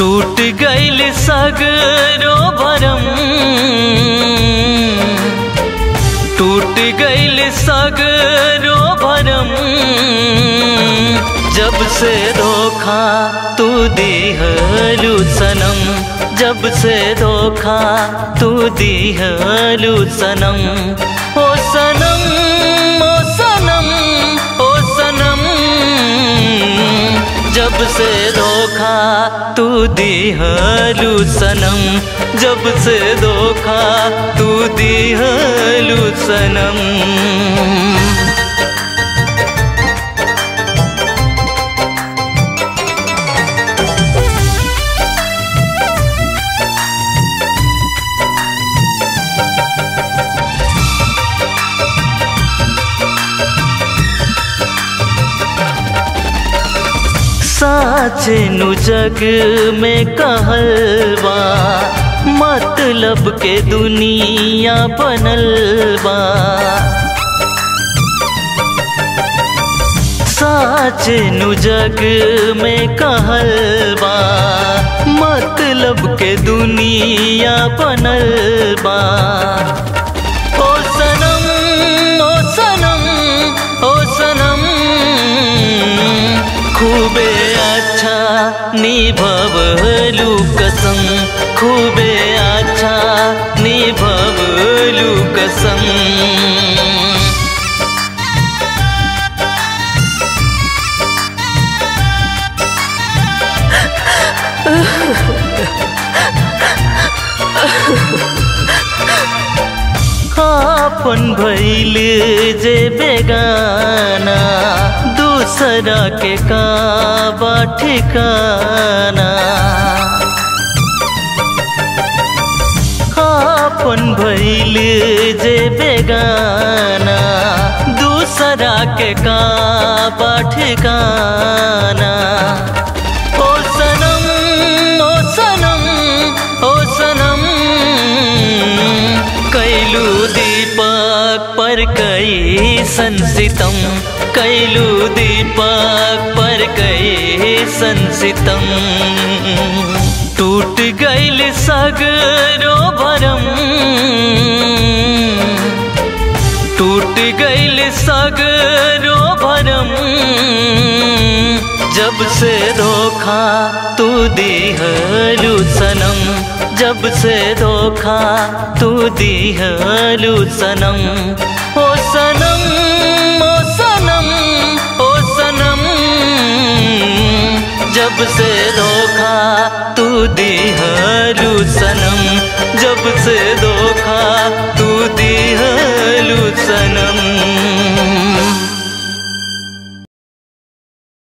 टूट गइल सगरो भरम, टूट गइल सगरो भरम। जब से धोखा तू दिहलू सनम, जब से धोखा तू दिहलू सनम। ओ सनम ओ सनम ओ सनम, जब से धोखा तू दिहलू सनम, जब से धोखा तू दिहलू सनम। साचे नु जग में कहलबा, मतलब के दुनिया बनलबा। साचे नु जग में कहलबा, मतलब के दुनिया बनलबा। ओ सनम ओ सनम ओ सनम, खूबे अच्छा निभवलू कसम, खूबे अच्छा निभवलू कसम। आपन भइल जे बेगाना, दूसरा के का बा ठिकाना। आपन भइल जे बेगाना, दूसरा के का बा ठिकाना। ओ सनम ओ सनम ओ सनम, कैलू दीपक पर कैसन सितम, कैलू दीपक पर कैसन सितम। टूट गइल सगरो भरम, टूट गइल सगरो भरम। जब से धोखा तू दिहलू सनम, जब से धोखा तू दिहलू सनम। ओ सनम ओ सनम ओ सनम, जब से धोखा तू दिहलू सनम, जब से